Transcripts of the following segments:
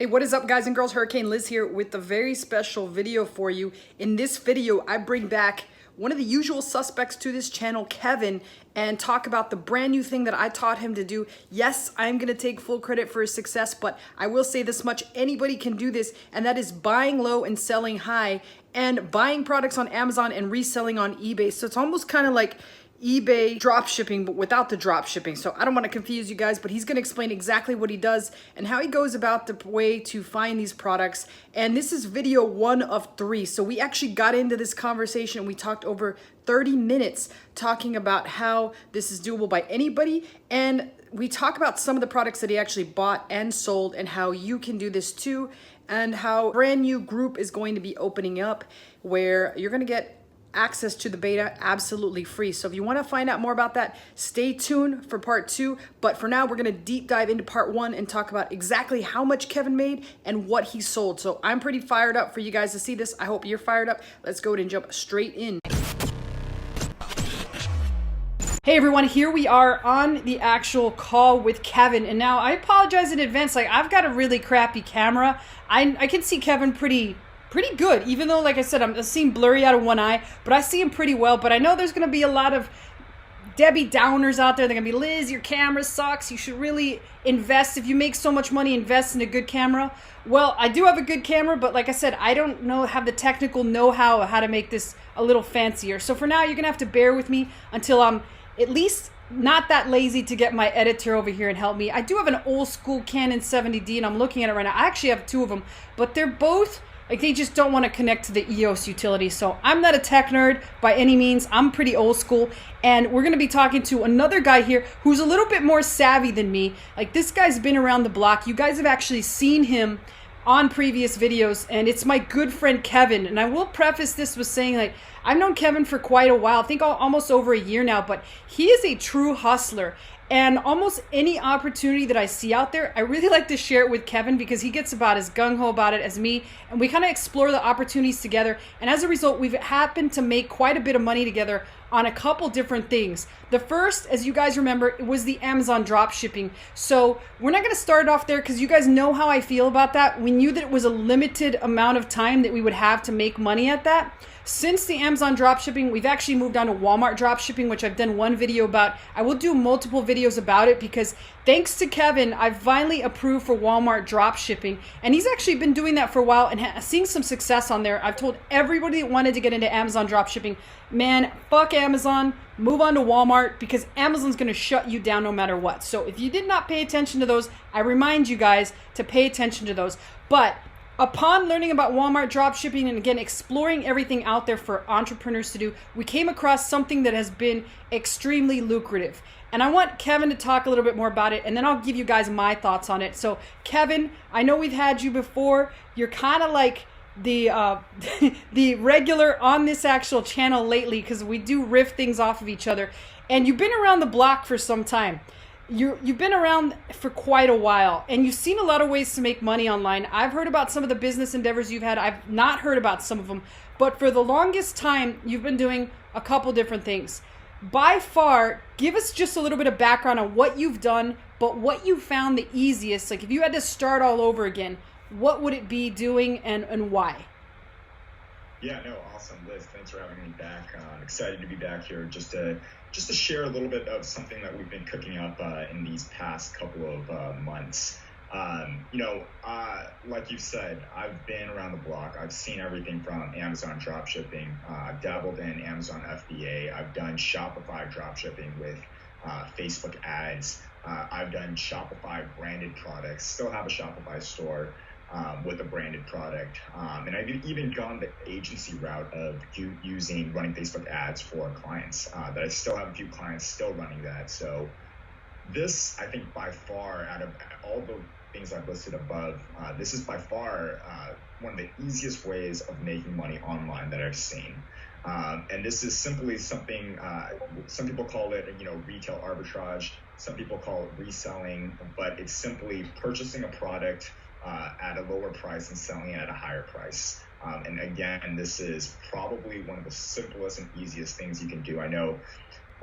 Hey, what is up, guys and girls? Hurricane Liz here with a very special video for you. In this video, I bring back one of the usual suspects to this channel, Kevin, and talk about the brand new thing that I taught him to do. Yes, I'm gonna take full credit for his success, but I will say this much, anybody can do this, and that is buying low and selling high, and buying products on Amazon and reselling on eBay. So it's almost kind of like eBay drop shipping, but without the drop shipping. So I don't want to confuse you guys, but he's going to explain exactly what he does and how he goes about the way to find these products. And this is video 1 of 3. So we actually got into this conversation. We talked over 30 minutes talking about how this is doable by anybody. And we talk about some of the products that he actually bought and sold and how you can do this too. And how a brand new group is going to be opening up where you're going to get access to the beta absolutely free. So if you want to find out more about that, stay tuned for part 2. But for now, we're going to deep dive into part 1 and talk about exactly how much Kevin made and what he sold. So I'm pretty fired up for you guys to see this. I hope you're fired up. Let's go ahead and jump straight in. Hey everyone, here we are on the actual call with Kevin. And now I apologize in advance. Like, I've got a really crappy camera. I can see Kevin pretty good, even though, like I said, I'm seeing blurry out of one eye, but I see him pretty well. But I know there's going to be a lot of Debbie Downers out there. They're going to be, Liz, your camera sucks. You should really invest. If you make so much money, invest in a good camera. Well, I do have a good camera, but like I said, I don't have the technical know-how of how to make this a little fancier. So for now, you're going to have to bear with me until I'm at least not that lazy to get my editor over here and help me. I do have an old school Canon 70D, and I'm looking at it right now. I actually have 2 of them, but they're both like, they just don't want to connect to the EOS utility. So I'm not a tech nerd by any means. I'm pretty old school. And we're going to be talking to another guy here who's a little bit more savvy than me. Like, this guy's been around the block. You guys have actually seen him on previous videos. And it's my good friend, Kevin. And I will preface this with saying, like, I've known Kevin for quite a while. I think almost over a year now. But he is a true hustler. And almost any opportunity that I see out there, I really like to share it with Kevin because he gets about as gung-ho about it as me. And we kind of explore the opportunities together. And as a result, we've happened to make quite a bit of money together on a couple different things. The first, as you guys remember, it was the Amazon drop shipping. So we're not going to start off there because you guys know how I feel about that. We knew that it was a limited amount of time that we would have to make money at that. Since the Amazon dropshipping, we've actually moved on to Walmart dropshipping, which I've done one video about. I will do multiple videos about it because thanks to Kevin, I've finally approved for Walmart dropshipping. And he's actually been doing that for a while and seeing some success on there. I've told everybody that wanted to get into Amazon dropshipping, man, fuck Amazon, move on to Walmart because Amazon's going to shut you down no matter what. So if you did not pay attention to those, I remind you guys to pay attention to those. But upon learning about Walmart dropshipping and again exploring everything out there for entrepreneurs to do, we came across something that has been extremely lucrative. And I want Kevin to talk a little bit more about it, and then I'll give you guys my thoughts on it. So Kevin, I know we've had you before. You're kind of like the the regular on this actual channel lately because we do riff things off of each other. And you've been around the block for some time. You've been around for quite a while, and you've seen a lot of ways to make money online. I've heard about some of the business endeavors you've had. I've not heard about some of them, but for the longest time, you've been doing a couple different things. By far, give us just a little bit of background on what you've done, but what you found the easiest. Like, if you had to start all over again, what would it be doing and why? Yeah, no, awesome, Liz. Thanks for having me back. I'm excited to be back here just to share a little bit of something that we've been cooking up in these past couple of months. Like you've said, I've been around the block. I've seen everything from Amazon dropshipping. I've dabbled in Amazon FBA. I've done Shopify dropshipping with Facebook ads. I've done Shopify branded products. Still have a Shopify store with a branded product. And I've even gone the agency route of running Facebook ads for clients. But I still have a few clients still running that. So this, I think, by far, out of all the things I've listed above, this is by far one of the easiest ways of making money online that I've seen. And this is simply something, some people call it, retail arbitrage. Some people call it reselling, but it's simply purchasing a product at a lower price and selling it at a higher price. And again, this is probably one of the simplest and easiest things you can do. I know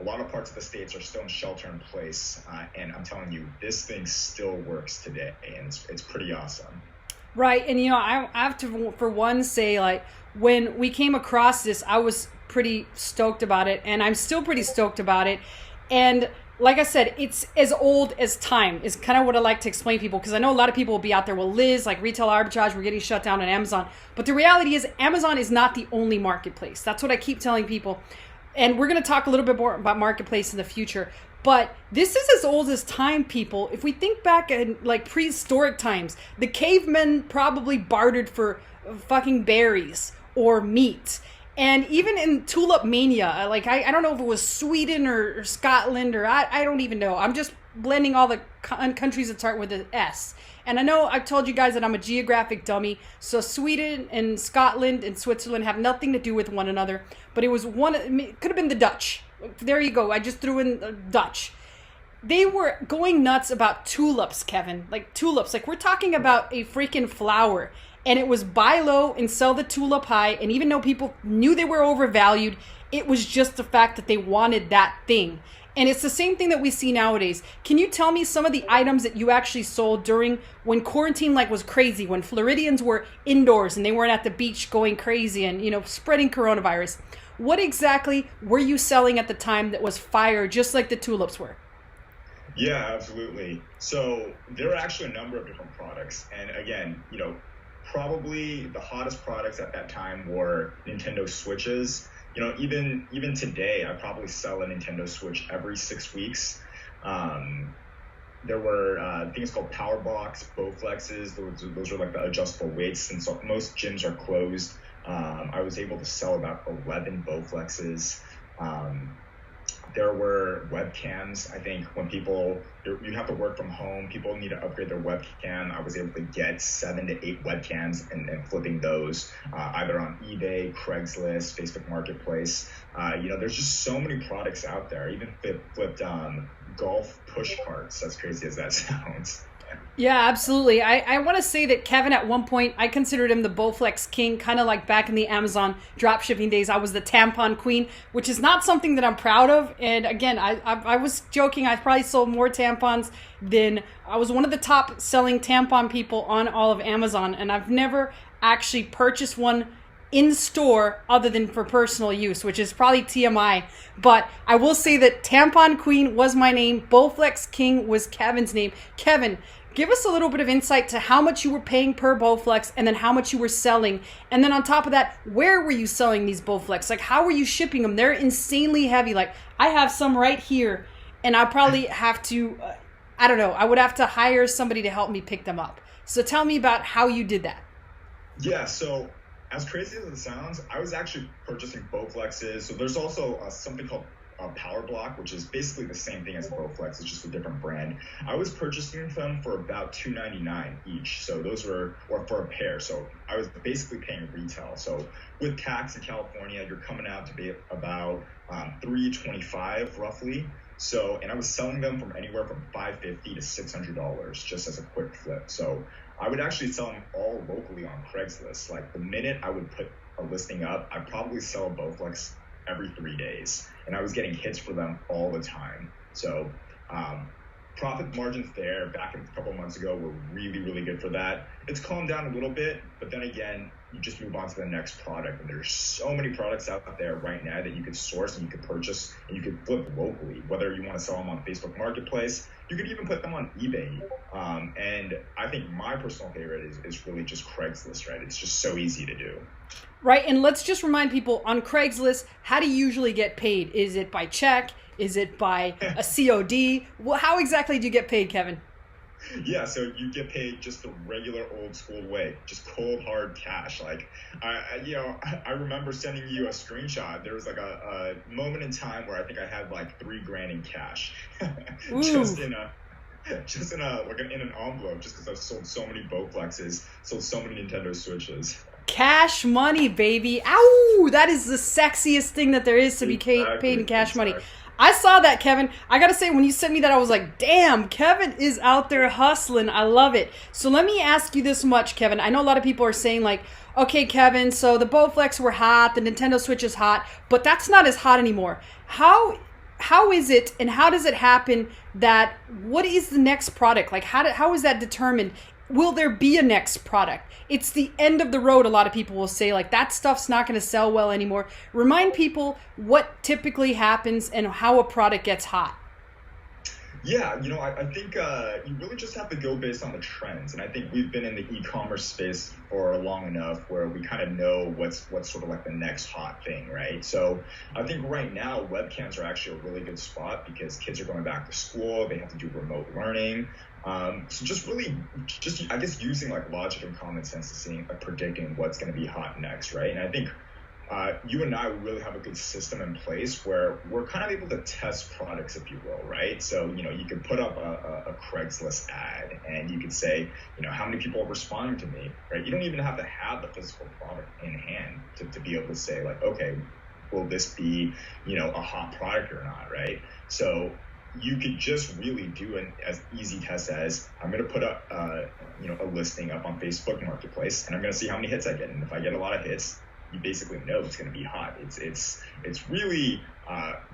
a lot of parts of the States are still in shelter in place, and I'm telling you, this thing still works today, and it's pretty awesome. Right. And, I have to, for one, say, like, when we came across this, I was pretty stoked about it. And I'm still pretty stoked about it. And like I said, it's as old as time is kind of what I like to explain to people. Because I know a lot of people will be out there, well, Liz, like retail arbitrage, we're getting shut down on Amazon. But the reality is Amazon is not the only marketplace. That's what I keep telling people. And we're going to talk a little bit more about marketplace in the future. But this is as old as time, people. If we think back in like prehistoric times, the cavemen probably bartered for fucking berries or meat. And even in Tulip Mania, like I don't know if it was Sweden or Scotland or I don't even know. I'm just blending all the countries that start with an S. And I know I've told you guys that I'm a geographic dummy. So Sweden and Scotland and Switzerland have nothing to do with one another. But it was it could have been the Dutch. There you go. I just threw in Dutch. They were going nuts about tulips, Kevin. Like tulips. Like we're talking about a freaking flower. And it was buy low and sell the tulip high. And even though people knew they were overvalued, it was just the fact that they wanted that thing. And it's the same thing that we see nowadays. Can you tell me some of the items that you actually sold during when quarantine like was crazy, when Floridians were indoors and they weren't at the beach going crazy and, spreading coronavirus? What exactly were you selling at the time that was fire, just like the tulips were? Yeah, absolutely. So there are actually a number of different products. And again, probably the hottest products at that time were Nintendo Switches. Even today, I probably sell a Nintendo Switch every 6 weeks. There were things called Power Box, Bowflexes. Those are like the adjustable weights, and so most gyms are closed. I was able to sell about 11 Bowflexes. There were webcams. I think when you have to work from home, people need to upgrade their webcam. I was able to get 7 to 8 webcams and flipping those either on eBay, Craigslist, Facebook Marketplace. There's just so many products out there. I even flipped golf push carts, as crazy as that sounds. Yeah, absolutely. I want to say that Kevin, at one point, I considered him the Bowflex king, kind of like back in the Amazon dropshipping days. I was the tampon queen, which is not something that I'm proud of. And again, I was joking. I probably sold more tampons than I was one of the top selling tampon people on all of Amazon. And I've never actually purchased one in store other than for personal use, which is probably TMI. But I will say that Tampon Queen was my name. Bowflex King was Kevin's name. Kevin, give us a little bit of insight to how much you were paying per Bowflex and then how much you were selling. And then on top of that, where were you selling these Bowflex? Like, how were you shipping them? They're insanely heavy. Like, I have some right here, and I probably have to, I don't know, I would have to hire somebody to help me pick them up. So tell me about how you did that. Yeah, so as crazy as it sounds, I was actually purchasing Bowflexes. So there's also something called Power Block, which is basically the same thing as a Bowflex. It's just a different brand. I was purchasing them for about $2.99 each. So those were, or for a pair. So I was basically paying retail. So with tax in California, you're coming out to be about $325 roughly. So, and I was selling them from anywhere from $550 to $600 just as a quick flip. So I would actually sell them all locally on Craigslist. Like the minute I would put a listing up, I'd probably sell a Bowflex every 3 days. And I was getting hits for them all the time. So profit margins there back a couple months ago were really, really good for that. It's calmed down a little bit, but then again, you just move on to the next product. And there's so many products out there right now that you could source and you could purchase and you could flip locally, whether you want to sell them on Facebook Marketplace. You could even put them on eBay. And I think my personal favorite is really just Craigslist, right? It's just so easy to do. Right. And let's just remind people on Craigslist, how do you usually get paid? Is it by check? Is it by a COD? Well, how exactly do you get paid, Kevin? Yeah, so you get paid just the regular old school way, just cold hard cash. Like, I remember sending you a screenshot. There was like a moment in time where I think I had like $3,000 in cash, just in an envelope, just because I've sold so many Bowflexes, sold so many Nintendo Switches. Cash money, baby. Ow! That is the sexiest thing that there is to be paid in cash money. I saw that, Kevin. I gotta say, when you sent me that, I was like, damn, Kevin is out there hustling. I love it. So let me ask you this much, Kevin. I know a lot of people are saying like, okay, Kevin, so the Bowflex were hot, the Nintendo Switch is hot, but that's not as hot anymore. How is it and how does it happen that, what is the next product? Like, how is that determined? will there be a next product? It's the end of the road. A lot of people will say, like, that stuff's not going to sell well anymore. Remind people what typically happens and how a product gets hot. Yeah, I think you really just have to go based on the trends. And I think we've been in the e-commerce space for long enough where we kind of know what's sort of like the next hot thing, right? So I think right now webcams are actually a really good spot because kids are going back to school. They have to do remote learning. So I guess using like logic and common sense to seeing, like, predicting what's going to be hot next, right? And I think you and I really have a good system in place where we're kind of able to test products, if you will, right? So, you could put up a Craigslist ad and you could say, how many people are responding to me, right? You don't even have to have the physical product in hand to be able to say, like, okay, will this be, a hot product or not, right? So you could just really do an as easy test as I'm going to put up, a listing up on Facebook Marketplace, and I'm going to see how many hits I get. And if I get a lot of hits, you basically know it's going to be hot. It's really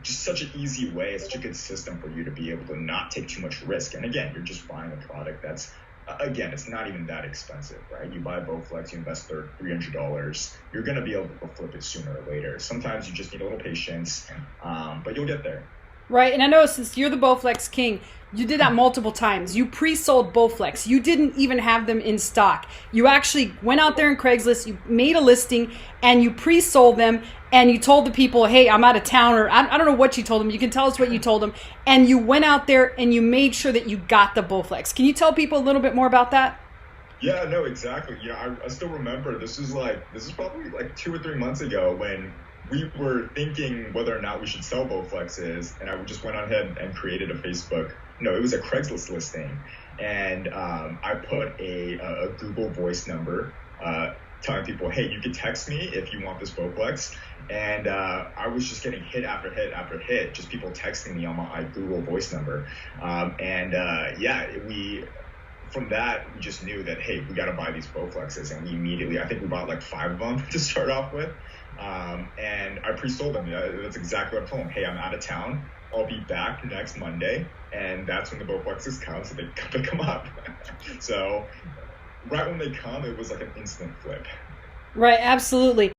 just such an easy way. It's such a good system for you to be able to not take too much risk. And again, you're just buying a product that's, again, it's not even that expensive, right? You buy Bowflex, you invest $300, you're going to be able to flip it sooner or later. Sometimes you just need a little patience, but you'll get there. Right, and I know since you're the Bowflex king, you did that multiple times. You pre-sold Bowflex. You didn't even have them in stock. You actually went out there in Craigslist, you made a listing, and you pre-sold them, and you told the people, hey, I'm out of town, or I don't know what you told them. You can tell us what you told them. And you went out there and you made sure that you got the Bowflex. Can you tell people a little bit more about that? Yeah, no, exactly. I still remember this is probably like 2 or 3 months ago when we were thinking whether or not we should sell Bowflexes, and I just went on ahead and created a Facebook. No, it was a Craigslist listing, and I put a Google Voice number telling people, hey, you can text me if you want this Bowflex. And I was just getting hit after hit after hit, just people texting me on my Google Voice number. From that, we just knew that, hey, we got to buy these Bowflexes. And we immediately, I think we bought like 5 of them to start off with. And I pre-sold them. That's exactly what I told them. Hey, I'm out of town. I'll be back next Monday. And that's when the Bowflexes come. So they come up. So right when they come, it was like an instant flip. Right, absolutely.